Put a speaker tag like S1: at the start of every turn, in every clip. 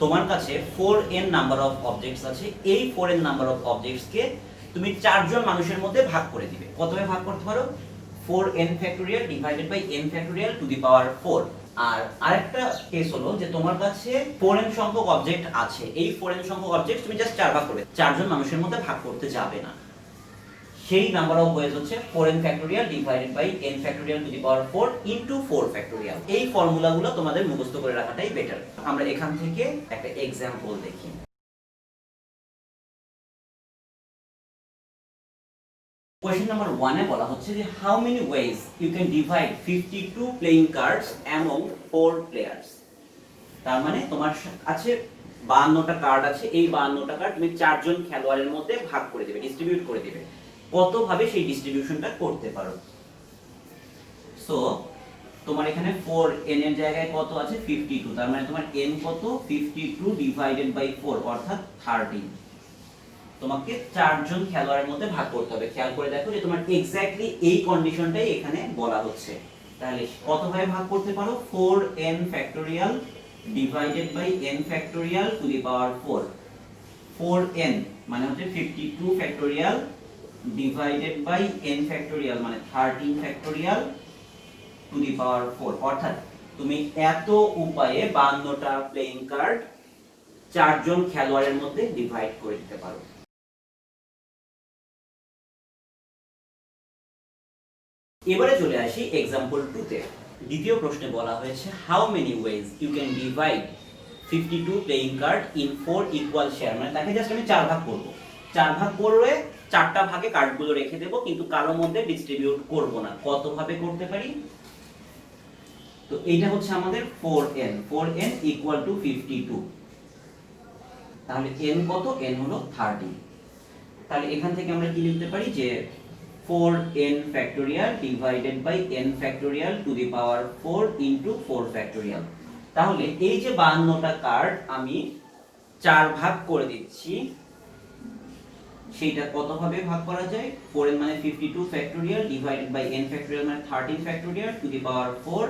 S1: তোমার কাছে 4n number of objects আছে। এই 4n নাম্বার অফ অবজেক্টসকে তুমি চারজন মানুষের মধ্যে ভাগ করে দিবে। কতভাবে ভাগ করতে পারো? 4n factorial divided by n factorial to the power 4। আর আরেকটা কেস হলো যে তোমার কাছে 4n সংখ্যক অবজেক্ট আছে। এই 4n সংখ্যক অবজেক্ট তুমি জাস্ট চার ভাগ করবে, চারজন মানুষের মধ্যে ভাগ করতে যাবে না। সেই নাম্বার অফ ওয়েজ হচ্ছে 4n factorial divided by n factorial to the power 4 into 4 factorial. এই ফর্মুলাগুলো তোমাদের মুখস্থ করে রাখাটাই বেটার। আমরা এখান থেকে একটা एग्जांपल দেখি। কোশ্চেন নাম্বার 1 এ বলা হচ্ছে যে how many ways you can divide 52 playing cards among 4 players. তার মানে তোমার আছে 52টা কার্ড আছে। এই 52টা কার্ড তুমি চারজন খেলোয়াড়ের মধ্যে ভাগ করে দিবে, ডিস্ট্রিবিউট করে দিবে। কতভাবে সেই ডিস্ট্রিবিউশনটা করতে পারো? সো তোমার এখানে 4n এর জায়গায় কত আছে? 52। তার মানে তোমার n কত? 52 ডিভাইডেড বাই 4 অর্থাৎ 13। তোমাকে চারজন খেলোয়াড়ের মধ্যে ভাগ করতে হবে। খেয়াল করে দেখো যে তোমার এক্স্যাক্টলি এই কন্ডিশনটাই এখানে বলা হচ্ছে। তাহলে কতভাবে ভাগ করতে পারো? 4n factorial divided by n factorial to the power 4। 4n মানে হচ্ছে 52 factorial divided by n factorial মানে 13 ফ্যাক্টোরিয়াল টু দি পাওয়ার 4। অর্থাৎ তুমি এত উপায়ে 52টা প্লেইং কার্ড চারজন খেলোয়াড়ের মধ্যে ডিভাইড করে দিতে পারো। এবারে চলে আসি एग्जांपल 2 তে। দ্বিতীয় প্রশ্নে বলা হয়েছে how many ways you can divide 52 playing card in 4 equal share. মানে তাকে জাস্ট আমি চার ভাগ করব। চার ভাগ করে চারটা ভাগে কার্ডগুলো রেখে দেব, কিন্তু কারোর মধ্যে ডিস্ট্রিবিউট করব না। কত ভাবে করতে পারি? তো এইটা হচ্ছে আমাদের 4n। 4n equal to 52। তাহলে n কত? n হলো 13। তাহলে এখান থেকে আমরা কি লিখতে পারি যে 4n factorial divided by n factorial to the power 4 into 4 factorial. তাহলে এই যে 52টা কার্ড আমি চার ভাগ করে দিচ্ছি, সেইটা কত ভাবে ভাগ করা যায়? 4n মানে 52 factorial divided by n factorial মানে 13 factorial to the power 4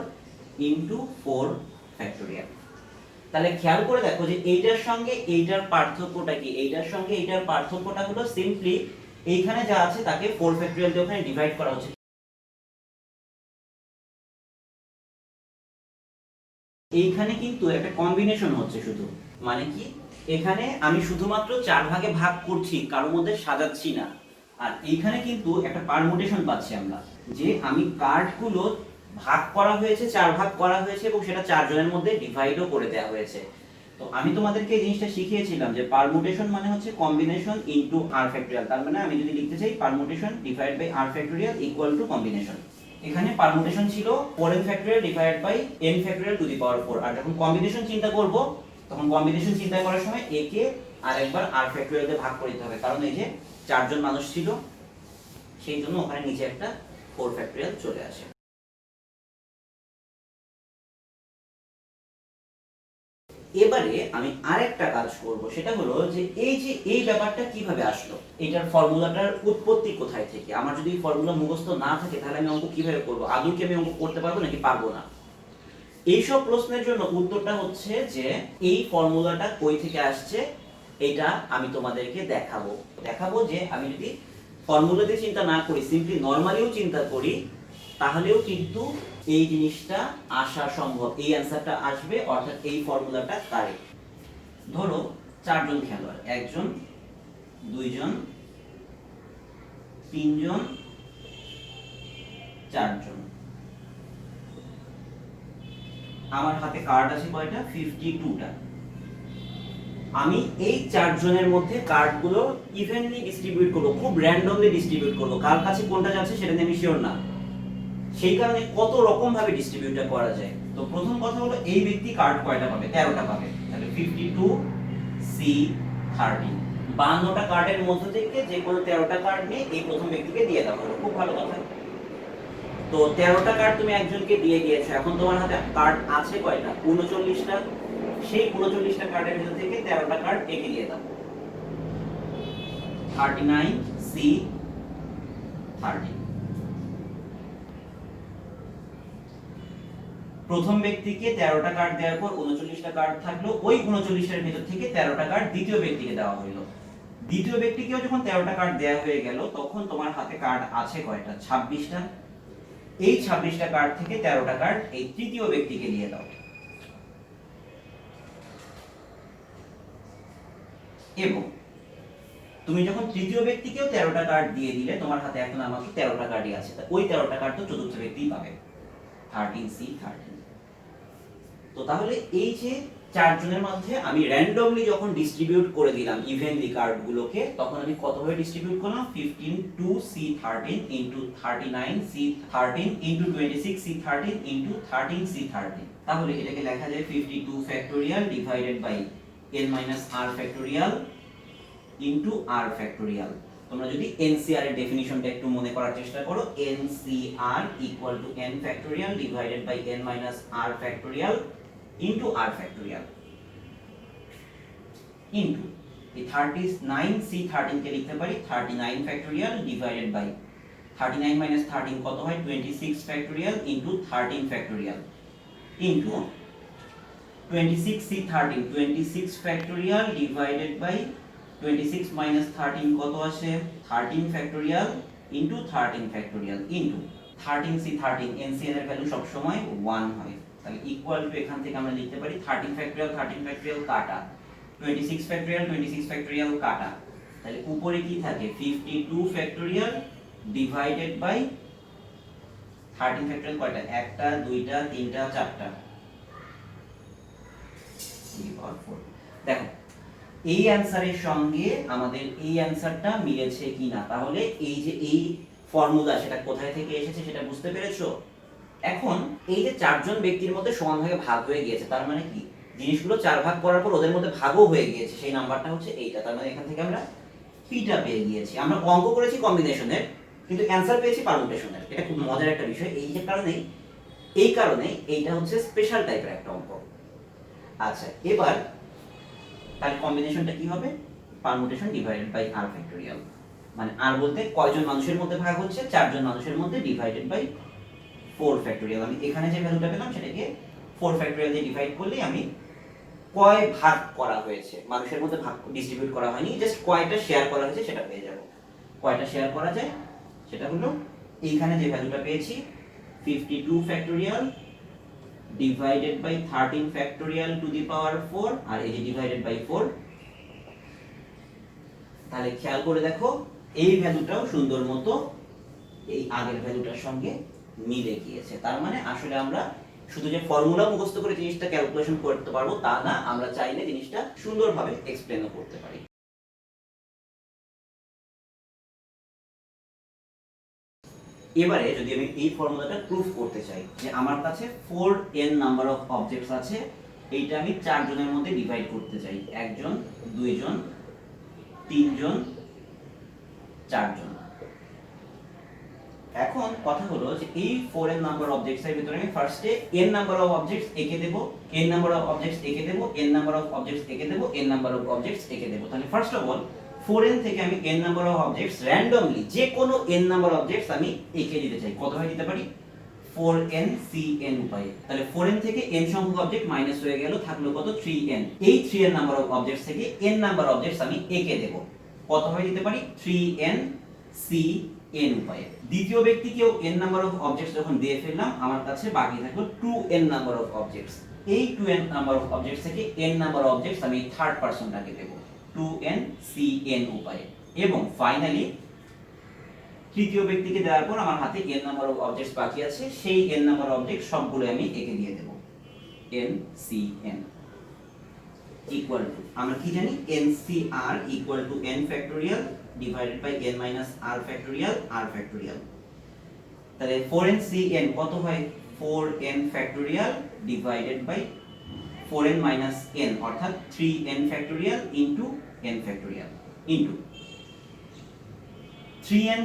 S1: into 4 factorial. তাহলে খেয়াল করে দেখো যে এইটার সঙ্গে এইটার পার্থক্যটা কি? এইটার সঙ্গে এইটার পার্থক্যটা হলো সিম্পলি এইখানে যা আছে তাকে 4 ফ্যাক্টোরিয়াল দিয়ে ওখানে ডিভাইড করা হচ্ছে। এইখানে কিন্তু একটা কম্বিনেশন হচ্ছে শুধু। মানে কি? এখানে আমি শুধুমাত্র চার ভাগে ভাগ করছি, কারোর মধ্যে সাজাচ্ছি না। আর এইখানে কিন্তু একটা পারমুটেশন পাচ্ছি আমরা, যে আমি কার্ডগুলো ভাগ করা হয়েছে, চার ভাগ করা হয়েছে এবং সেটা চারজনের মধ্যে ডিভাইডও করে দেওয়া হয়েছে। তো আমি তোমাদেরকে এই জিনিসটা শিখিয়েছিলাম যে পারমুটেশন মানে হচ্ছে কম্বিনেশন ইনটু r ফ্যাক্টোরিয়াল। তার মানে আমি যদি লিখতে চাই permutation divide by r factorial equal to combination. এখানে পারমুটেশন ছিল 4n factorial divide by n factorial to the power 4। আর যখন কম্বিনেশন চিন্তা করব, তখন কম্বিনেশন চিন্তা করার সময় a কে আরেকবার r ফ্যাক্টোরিয়াল দিয়ে ভাগ করে দিতে হবে। কারণ এই যে চারজন মানুষ ছিল, সেই জন্য ওখানে নিচে একটা 4 ফ্যাক্টোরিয়াল চলে আসে। এবারে আমি আরেকটা কাজ করব, সেটা হলো যে এই ব্যাপারটা কিভাবে আসলো, এটার ফর্মুলাটার উৎপত্তি কোথায় থেকে। আমার যদি ফর্মুলা মুখস্থ না থাকে তাহলে আমি অঙ্ক কিভাবে করব? আদৌ কি আমি অঙ্ক করতে পারবো নাকি পারবো না? এইসব প্রশ্নের জন্য উত্তরটা হচ্ছে যে এই ফর্মুলাটা কই থেকে আসছে এটা আমি তোমাদেরকে দেখাবো যে আমি যদি ফর্মুলাতে চিন্তা না করি, সিম্পলি নরমালিও চিন্তা করি, তাহলেও কিন্তু এই জিনিসটা আসা সম্ভব, এই অ্যানসারটা আসবে। অর্থাৎ এই ফর্মুলাটা কারেক্ট। ধরো চারজন খেলোয়াড়, একজন, দুইজন, তিনজন, চারজন। আমার হাতে কার্ড আছে কয়টা? 52টা। আমি এই চারজনের মধ্যে কার্ডগুলো ইভেনলি ডিস্ট্রিবিউট করব, খুব র্যান্ডমলি ডিস্ট্রিবিউট করব। কার কাছে কোনটা যাচ্ছে সেটা নিয়ে আমি শিওর না। সেই কারণে কত রকম ভাবে ডিস্ট্রিবিউটটা করা যায়। তো প্রথম কথা হলো এই ব্যক্তি কার্ড কয়টা পাবে? 13টা পাবে। তাহলে 52 সি 13। 52টা কার্ডের মধ্য থেকে যে কোনো 13টা কার্ড নিয়ে এই প্রথম ব্যক্তিকে দিয়ে দাও। খুব ভালো কথা। তো 13টা কার্ড তুমি একজনকে দিয়ে দিয়েছো। এখন তোমার হাতে কার্ড আছে কয়টা? 39টা। সেই 39টা কার্ডের ভিতর থেকে 13টা কার্ড একে দিয়ে দাও। 39 সি 13। প্রথম ব্যক্তিকে 13টা কার্ড দেওয়ার পর 39টা কার্ড থাকলো, ওই 39টার ভিতর থেকে 13টা কার্ড দ্বিতীয় ব্যক্তিকে দেওয়া হলো। দ্বিতীয় ব্যক্তিকেও যখন 13টা কার্ড দেওয়া হয়ে গেল তখন তোমার হাতে কার্ড আছে কয়টা? 26টা। এই 26টা কার্ড থেকে 13টা কার্ড এই তৃতীয় ব্যক্তিকে দিয়ে দাও। এবং তুমি যখন তৃতীয় ব্যক্তিকেও 13টা কার্ড দিয়ে দিলে তোমার হাতে এখন আর মাত্র 13টা কার্ডই আছে, ওই 13টা কার্ড তো চতুর্থ ব্যক্তিই পাবে, 13C13। তো তাহলে এই যে চারজনের মধ্যে আমি র্যান্ডমলি যখন ডিস্ট্রিবিউট করে দিলাম ইভেনলি কার্ডগুলোকে, তখন আমি কতভাবে ডিস্ট্রিবিউট করলাম? 15 2C13 39C13 26C13 13C13। তাহলে এটাকে লেখা যায় 52 factorial divided by n - r factorial into r factorial. তোমরা যদি NCR এর ডেফিনিশনটা একটু মনে করার চেষ্টা করো, NCR equal to n factorial divided by n - r factorial into r factorial into এই 39C13 কে লিখতে পারি 39 ফ্যাক্টোরিয়াল ডিভাইডেড বাই 39 - 13 কত হয়? 26 factorial into 13 factorial into 26C13 26 factorial divided by 26 - 13 কত আসে? 13 factorial into 13 factorial into 13C13 NCR এর value সব সময় 1 হয়, তাহলে ইকুয়াল টু এখান থেকে আমরা লিখতে পারি 13 ফ্যাক্টোরিয়াল কাটা 26 ফ্যাক্টোরিয়াল কাটা, তাহলে উপরে কি থাকে? 52 ফ্যাক্টোরিয়াল ডিভাইডেড বাই 13 ফ্যাক্টোরিয়াল কয়টা? একটা দুইটা তিনটা চারটা, দেখো এই অ্যানসারের সঙ্গে আমাদের এই অ্যানসারটা মিলেছে কিনা। তাহলে এই যে এই ফর্মুলা সেটা কোথায় থেকে এসেছে সেটা বুঝতে পেরেছো? এখন এই যে চারজন ব্যক্তির মধ্যে সমানভাবে ভাগ হয়ে গিয়েছে, তার মানে কি? জিনিসগুলো চার ভাগ করার পর ওদের মধ্যে ভাগও হয়ে গিয়েছে, সেই নাম্বারটা হচ্ছে এইটা। তার মানে এখান থেকে আমরা পিটা পেয়ে গিয়েছি। আমরা অঙ্ক করেছি কম্বিনেশনের, কিন্তু অ্যানসার পেয়েছি পারমুটেশনের। এটা খুব মজার একটা বিষয়। এই কারণে এইটা হচ্ছে স্পেশাল টাইপের একটা অঙ্ক। আচ্ছা, এবার তাহলে কম্বিনেশনটা কি হবে? Permutation divided by r factorial, মানে r বলতে কয়জন মানুষের মধ্যে ভাগ হচ্ছে? চারজন মানুষের মধ্যে, ডিভাইডেড বাই 4 ফ্যাক্টোরিয়াল। আমি এখানে যে ভ্যালুটা পেলাম সেটাকে 4 ফ্যাক্টোরিয়াল দিয়ে ডিভাইড করলেই আমি কয় ভাগ করা হয়েছে, মানুষের মধ্যে ভাগ ডিস্ট্রিবিউট করা হয়নি, জাস্ট কয়টা শেয়ার করা হয়েছে সেটা পেয়ে যাব। কয়টা শেয়ার করা যায় সেটা হলো এইখানে যে ভ্যালুটা পেয়েছি 52 factorial divided by 13 factorial to the power 4, আর এই যে ডিভাইডেড বাই 4। তাহলে খেয়াল করে দেখো এই ভ্যালুটাও সুন্দর মতো এই আগের ভ্যালুটার সঙ্গে মিলে গিয়েছে। তার মানে আসলে আমরা শুধু যে ফর্মুলা মুখস্থ করে জিনিসটা ক্যালকুলেশন করতে পারবো তা না, আমরা চাইলে জিনিসটা সুন্দরভাবে এক্সপ্লেনও করতে পারি। এবারে যদি আমি এই ফর্মুলাটা প্রুফ করতে চাই যে আমার কাছে 4n নাম্বার অফ অবজেক্টস আছে, এইটা আমি 4 জনের মধ্যে ডিভাইড করতে চাই, একজন দুইজন তিনজন চারজন। এখন কথা হলো যে এই 4n নাম্বার অবজেক্টস এর ভিতরে আমি ফার্স্টে n নাম্বার অফ অবজেক্টস এঁকে দেব, n নাম্বার অফ অবজেক্টস এঁকে দেব, n নাম্বার অফ অবজেক্টস এঁকে দেব, n নাম্বার অফ অবজেক্টস এঁকে দেব। তাহলে ফার্স্ট অফ অল 4n থেকে আমি n number of objects randomly যে কোনো n নাম্বার অবজেক্টস আমি এঁকে দিতে চাই। কতভাবে দিতে পারি? 4n উপায়ে। তাহলে 4n থেকে n সংখ্যক অবজেক্ট মাইনাস হয়ে গেল, থাকলো কত? 3n। এই 3n নাম্বার অফ অবজেক্টস থেকে n নাম্বার অবজেক্টস আমি এঁকে দেব। কতভাবে দিতে পারি? 3n উপায়ে। দ্বিতীয় ব্যক্তিকেও n নাম্বার অফ অবজেক্টস যখন দিয়ে ফেললাম, আমার কাছে বাকি থাকলো 2n নাম্বার অফ অবজেক্টস। এই 2n নাম্বার অফ অবজেক্টস থেকে n নাম্বার অবজেক্টস আমি থার্ড পারসনটাকে দেব 2n উপায়ে। এবং ফাইনালি তৃতীয় ব্যক্তিকে দেওয়ার পর আমার হাতে n নাম্বার অফ অবজেক্টস বাকি আছে, সেই n নাম্বার অবজেক্ট সবগুলো আমি একে দিয়ে দেব ncn ইকুয়াল টু, আমরা কি জানি? ncr equal to n factorial divided by n minus r factorial. তাহলে 4ncn কত হয়? 4n factorial divided by 4n minus n অর্থাৎ 3n factorial into n factorial into 3n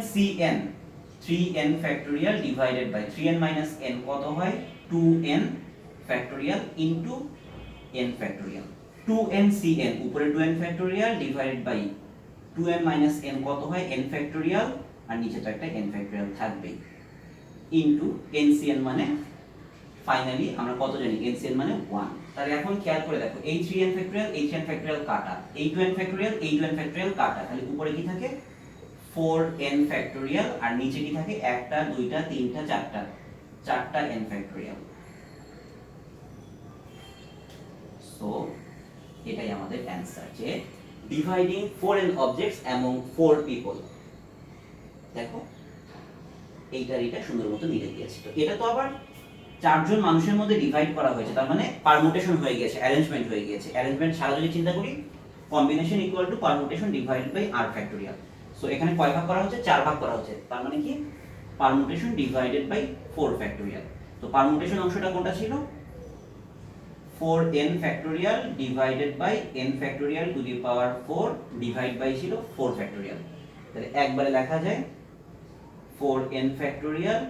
S1: factorial divided by 3n minus n কত হয়? 2n factorial into n factorial. 2ncn উপরে 2n factorial divided by 2n minus n কত হয়? n factorial, আর নিচে তো একটা n factorial থাকবে, ইনটু ncn মানে ফাইনালি আমরা কত জানি এনসিএল মানে 1। তাহলে এখন খেয়াল করে দেখো এই 3n ফ্যাক্টরিয়াল এই 3n ফ্যাক্টরিয়াল কাটা, এই 2n ফ্যাক্টরিয়াল এই 2n ফ্যাক্টরিয়াল কাটা, তাহলে উপরে কি থাকে 4n ফ্যাক্টরিয়াল আর নিচে কি থাকে একটা দুইটা তিনটা চারটা n ফ্যাক্টরিয়াল। সো এটাই আমাদের অ্যানসার, যে dividing 4n objects among 4 people. দেখো এইটার এটা সুন্দর মতো মিলে গিয়েছে। তো এটা তো আবার চারজন মানুষের মধ্যে ডিভাইড করা হয়েছে, তার মানে পারমুটেশন হয়ে গিয়েছে, অ্যারেঞ্জমেন্ট হয়ে গিয়েছে। অ্যারেঞ্জমেন্ট ছাড়া যদি চিন্তা করি, combination equal to permutation divided by r factorial. So এখানে কয় ভাগ করা হচ্ছে, 4 ভাগ করা হচ্ছে, তার মানে কি পারমুটেশন ডিভাইডেড বাই 4 ফ্যাক্টরিয়াল। তো পারমুটেশন অংশটা কোনটা ছিল, 4n factorial divided by n factorial to the power 4 divide by ছিল 4 ফ্যাক্টরিয়াল। তাহলে একবারে লেখা যায় 4n factorial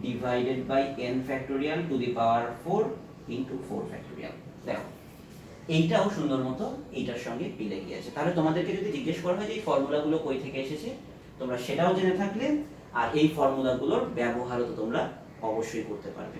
S1: divided by n factorial to the power 4 into 4 factorial। দেখো এইটাও সুন্দর মতো এইটার সঙ্গে মিলে গিয়েছে। তাহলে তোমাদেরকে যদি জিজ্ঞেস করা হয় যে এই ফর্মুলাগুলো কই থেকে এসেছে, তোমরা সেটাও জেনে থাকলে, আর এই ফর্মুলাগুলোর ব্যবহারও তো তোমরা অবশ্যই করতে পারবে।